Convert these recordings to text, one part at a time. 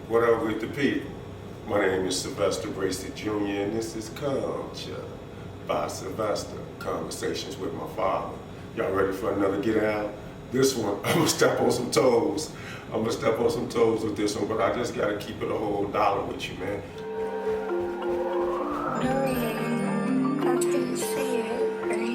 What up with the people? My name is Sylvester Jr. and this is Culture by Sylvester, Conversations with My Father. Y'all ready for another get out? This one, I'm gonna step on some toes. With this one, but I just gotta keep it a whole dollar with you, man. No, I didn't see it, right?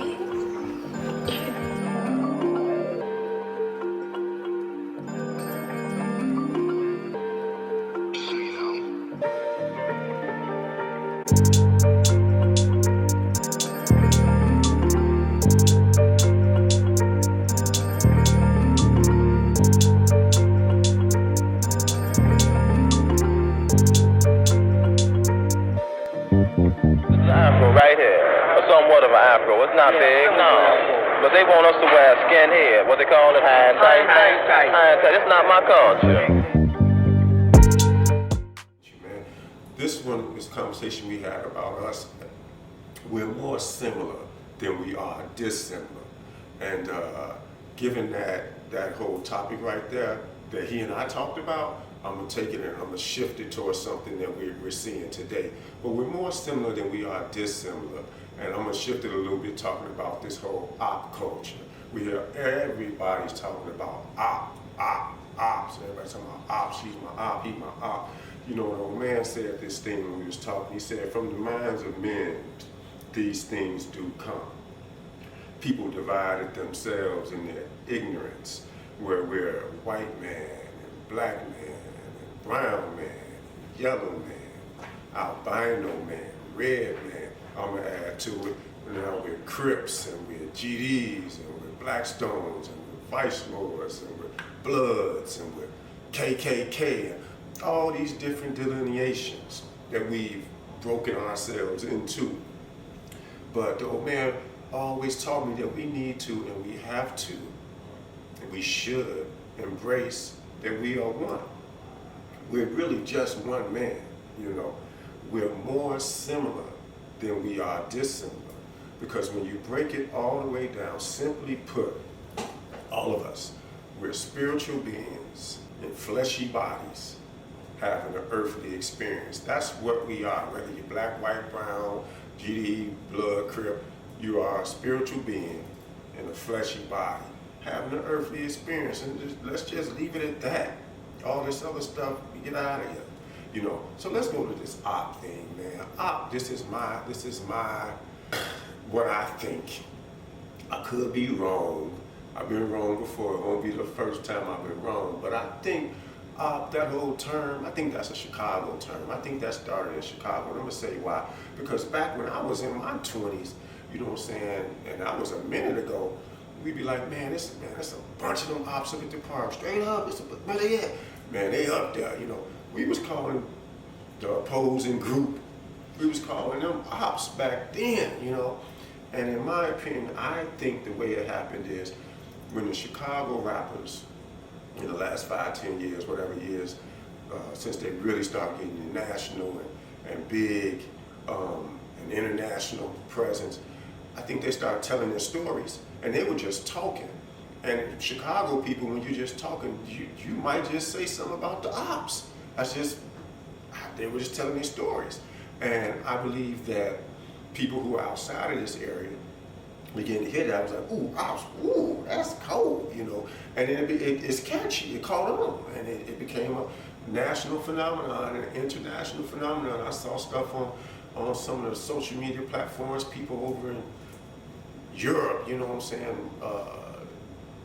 Afro right here, or somewhat of an afro. It's not big, no. But they want us to wear skinhead, what they call it, high and tight. High and tight. It's not my culture. Man, this conversation we had about us, we're more similar than we are dissimilar. And given that whole topic right there that he and I talked about, I'm gonna take it and I'm gonna shift it towards something that we're seeing today. But we're more similar than we are dissimilar. And I'm gonna shift it a little bit talking about this whole op culture. We hear everybody's talking about ops. Everybody's talking about ops, she's my op, he's my op. You know, an old man said this thing when we was talking. He said, from the minds of men, these things do come. People divided themselves in their ignorance, where we're a white man and black man, brown man, yellow man, albino man, red man. I'm gonna add to it, we're Crips and we're GDs and we're Blackstones and we're Vice Lords and we're Bloods and we're KKK, and all these different delineations that we've broken ourselves into. But the old man always taught me that we need to and we have to and we should embrace that we are one. We're really just one man, you know. We're more similar than we are dissimilar. Because when you break it all the way down, simply put, all of us, we're spiritual beings in fleshy bodies having an earthly experience. That's what we are, whether you're black, white, brown, GD, blood, crip, you are a spiritual being in a fleshy body having an earthly experience. And let's just leave it at that. All this other stuff, get out of here, you know. So let's go to this op thing, man. Op, this is my, what I think. I could be wrong. I've been wrong before. It won't be the first time I've been wrong. But I think that whole term, I think that's a Chicago term. I think that started in Chicago. And I'm gonna say why. Because back when I was in my 20s, you know what I'm saying, and that was a minute ago, we'd be like, man, that's a bunch of them ops up at the park. Straight up, where they at? Man, they up there, you know. We was calling the opposing group, we was calling them ops back then, you know. And in my opinion, I think the way it happened is when the Chicago rappers, in the last 5, 10 years, whatever years, since they really started getting national and big and international presence, I think they started telling their stories, and they were just talking. And Chicago people, when you're just talking, you might just say something about the ops. They were just telling their stories. And I believe that people who are outside of this area begin to hear that. I was like, ooh, ops, ooh, that's cold, you know. And then it's catchy, it caught on, and it became a national phenomenon, an international phenomenon. I saw stuff on some of the social media platforms, people over in Europe, you know what I'm saying,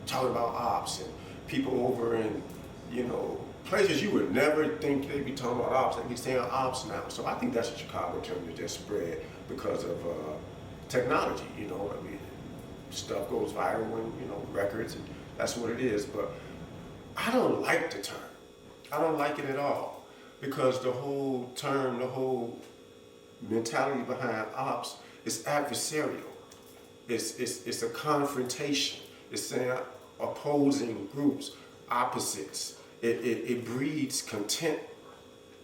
talking about ops, and people over in, you know, places you would never think they'd be talking about ops, they'd be saying ops now. So I think that's a Chicago term that just spread because of technology, you know. I mean, stuff goes viral and, you know, records, and that's what it is. But I don't like the term. I don't like it at all, because the whole term, the whole mentality behind ops is adversarial. It's a confrontation. It's saying opposing groups, opposites. It breeds contempt,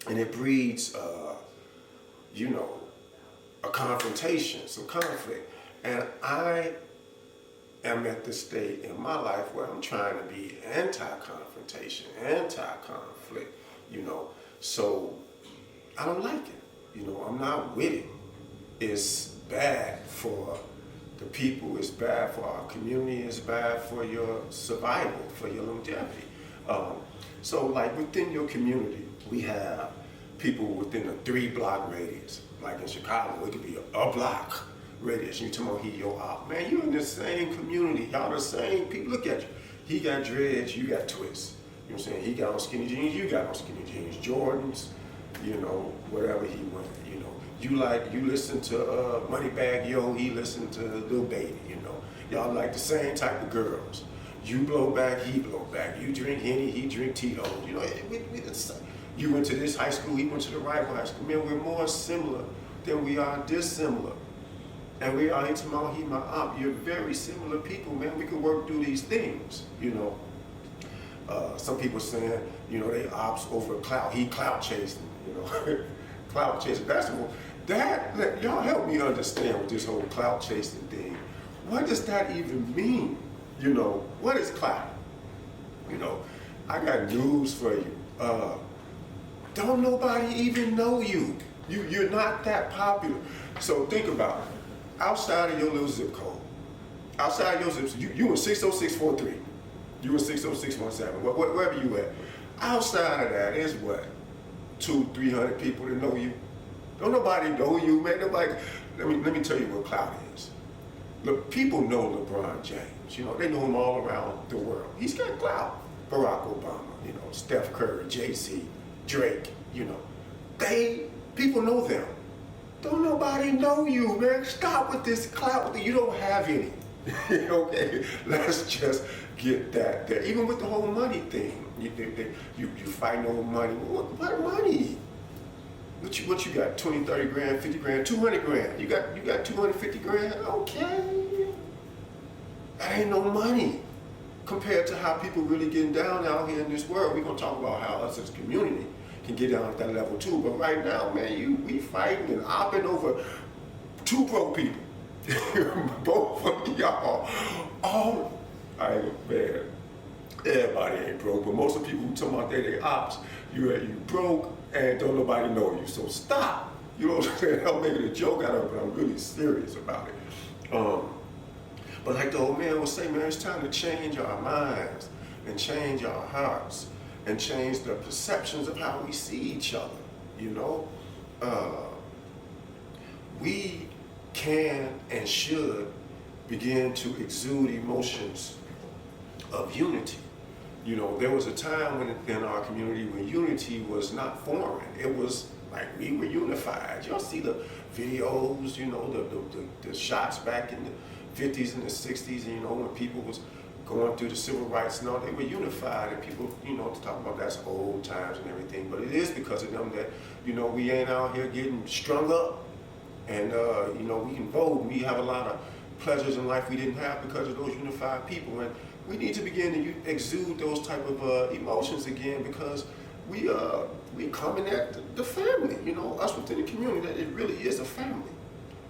and it breeds, you know, a confrontation, some conflict. And I am at the state in my life where I'm trying to be anti-confrontation, anti-conflict, you know. So I don't like it. I'm not with it. It's bad for the people. It's bad for our community. It's bad for your survival, for your longevity. So like within your community, we have people within a 3-block radius. Like in Chicago, it could be a block radius. You talking about he your op. Man, you in the same community. Y'all the same people. Look at you. He got dreads, you got twists. You know what I'm saying? He got on skinny jeans, you got on skinny jeans. Jordans, whatever he went, you listen to Moneybagg Yo, he listened to Lil Baby, Y'all like the same type of girls. You blow back, he blow back. You drink Henny, he drink Tito's. You went to this high school, he went to the rival high school. Man, we're more similar than we are dissimilar. And we are here tomorrow, he my op. You're very similar people, man. We can work through these things, Some people saying, they ops over clout. He clout chasing, clout chasing. Y'all help me understand with this whole clout chasing thing. What does that even mean? What is clout? I got news for you. Don't nobody even know you. You're not that popular. So think about it. Outside of your little zip code, outside your zip, you in 60643, you in 60617, wherever you at. Outside of that is what? 200-300 people that know you. Don't nobody know you, man. Nobody. Let me tell you what clout is. Look, people know LeBron James. They know him all around the world. He's got clout. Barack Obama, Steph Curry, Jay-Z, Drake. People know them. Don't nobody know you, man. Stop with this clout. You don't have any. Okay, let's just get that there. Even with the whole money thing, you fighting over money. What money? What you got? 20, 30 grand, 50 grand, 200 grand. You got 250 grand? Okay. That ain't no money compared to how people really getting down out here in this world. We're gonna talk about how us as a community can get down at that level too. But right now, man, we fighting and opping over 2 broke people. Both of y'all. Man, everybody ain't broke, but most of the people who talking about they ops, you broke and don't nobody know you. So stop. You know what I'm saying? I'm making a joke out of it, but I'm really serious about it. But like the old man would say, man, it's time to change our minds and change our hearts and change the perceptions of how we see each other. We can and should begin to exude emotions of unity. There was a time in our community when unity was not foreign. It was like we were unified. Y'all see the videos, the shots back in the 50s and the 60s, when people was going through the civil rights and all, they were unified, and people, to talk about that's old times and everything, but it is because of them that, we ain't out here getting strung up, and, we can vote, and we have a lot of pleasures in life we didn't have because of those unified people, and we need to begin to exude those type of emotions again, because we coming at the family, us within the community, that it really is a family,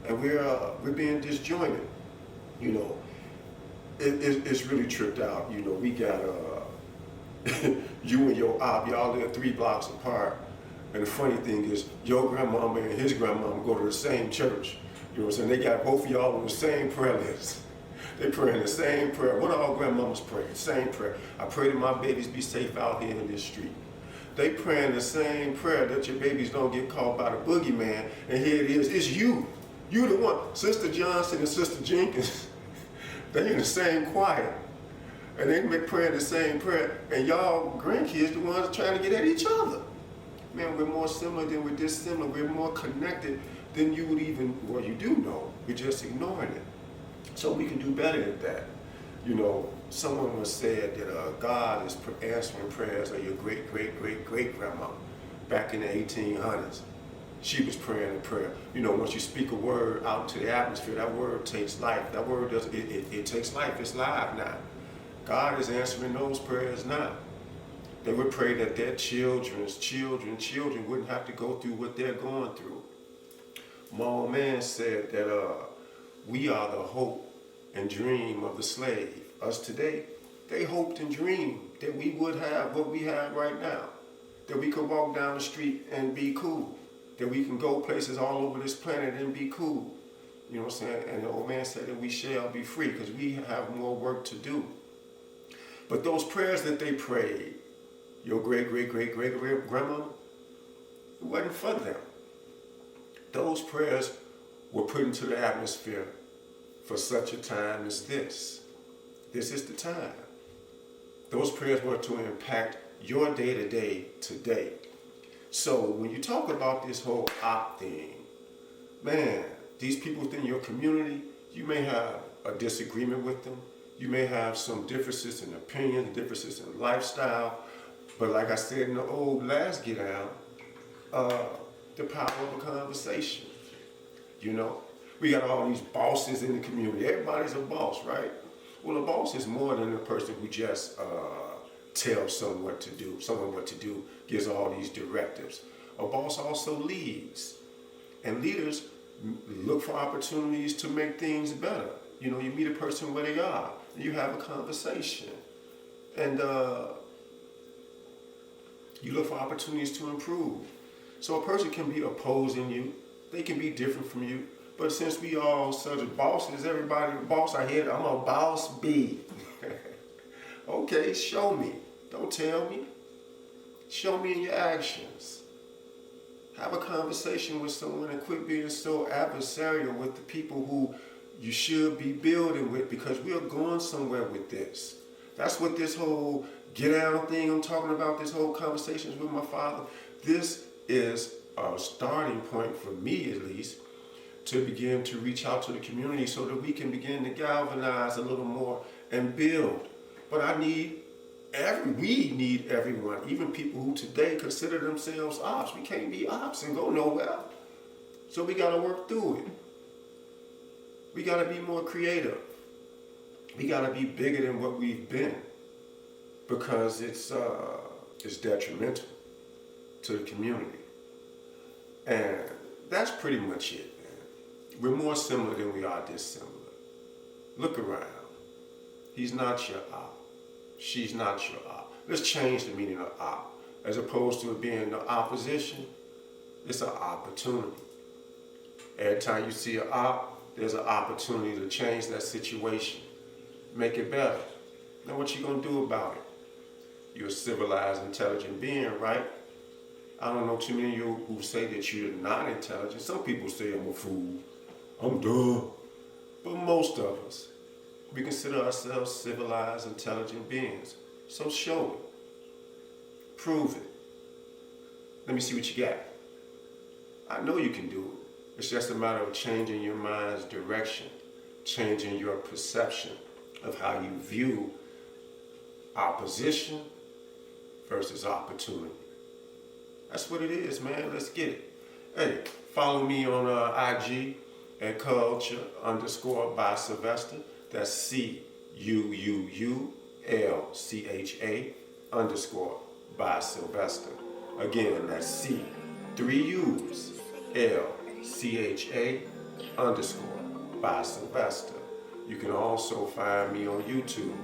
and we're being disjointed, It's really tripped out. We got you and your op, y'all live 3 blocks apart. And the funny thing is, your grandmama and his grandmama go to the same church. You know what I'm saying? They got both of y'all on the same prayer list. They praying the same prayer. What all grandmamas pray? Same prayer. I pray that my babies be safe out here in this street. They praying the same prayer that your babies don't get caught by the boogeyman. And here it is. It's you. You the one. Sister Johnson and Sister Jenkins, they in the same choir. And they praying the same prayer. And y'all grandkids the ones trying to get at each other. Man, we're more similar than we're dissimilar. We're more connected than you would even, well, you do know. We're just ignoring it. So we can do better at that. Someone once said that God is answering prayers of your great-great-great-great-grandma back in the 1800s. She was praying a prayer. Once you speak a word out into the atmosphere, that word takes life. That word it takes life. It's live now. God is answering those prayers now. They would pray that their children's children wouldn't have to go through what they're going through. My old man said that we are the hope and dream of the slave. Us today, they hoped and dreamed that we would have what we have right now. that we can walk down the street and be cool, that we can go places all over this planet and be cool. You know what I'm saying? And the old man said that we shall be free because we have more work to do. But those prayers that they prayed, your great-great-great-great-grandma, it wasn't for them. Those prayers were put into the atmosphere for such a time as this. This is the time. Those prayers were to impact your day-to-day today. So when you talk about this whole op thing, man, these people within your community, you may have a disagreement with them. You may have some differences in opinion, differences in lifestyle. But like I said in the old last get out, the power of a conversation. You know, we got all these bosses in the community. Everybody's a boss, right? Well, a boss is more than a person who just tells someone what to do, gives all these directives. A boss also leads. And leaders look for opportunities to make things better. You know, you meet a person where they are, and you have a conversation. And you look for opportunities to improve. So a person can be opposing you. They can be different from you. But since we all such bosses, everybody, boss I hear, I'm a boss B. Okay, show me. Don't tell me. Show me in your actions. Have a conversation with someone and quit being so adversarial with the people who you should be building with, because we are going somewhere with this. That's what this whole get down thing I'm talking about, this whole conversations with my father, this is a starting point for me at least to begin to reach out to the community so that we can begin to galvanize a little more and build. But we need everyone, even people who today consider themselves ops. We can't be ops and go nowhere. So we got to work through it. We got to be more creative. We got to be bigger than what we've been, because it's detrimental to the community. And that's pretty much it, man. We're more similar than we are dissimilar. Look around. He's not your op. She's not your op. Let's change the meaning of op. As opposed to it being the opposition, it's an opportunity. Every time you see an op, there's an opportunity to change that situation. Make it better. Now what you gonna do about it? You're a civilized, intelligent being, right? I don't know too many of you who say that you're not intelligent. Some people say I'm a fool, I'm dumb. But most of us, we consider ourselves civilized, intelligent beings. So show it. Prove it. Let me see what you got. I know you can do it. It's just a matter of changing your mind's direction, changing your perception of how you view opposition versus opportunity. That's what it is, man. Let's get it. Hey, follow me on IG at culture_by Sylvester. That's CUUULCHA_by Sylvester. Again, that's C3UsLCHA_by Sylvester. You can also find me on YouTube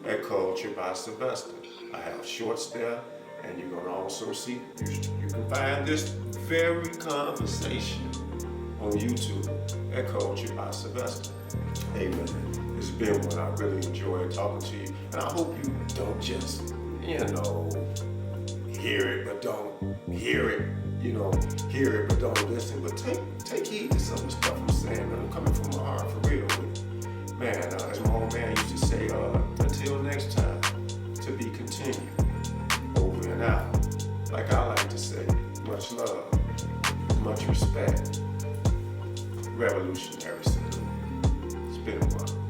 at Culture by Sylvester. I have shorts there, and you're going to also see, you can find this very conversation on YouTube at Culture by Sylvester. Hey man, it's been one. I really enjoyed talking to you, and I hope you don't just, hear it but don't hear it. Hear it but don't listen. But take heed to some of the stuff I'm saying, man. I'm coming from my heart for real. Man, as my old man used to say, until next time, to be continued. Over and out. Like I like to say, much love, much respect. Revolutionary salute. It's been a while.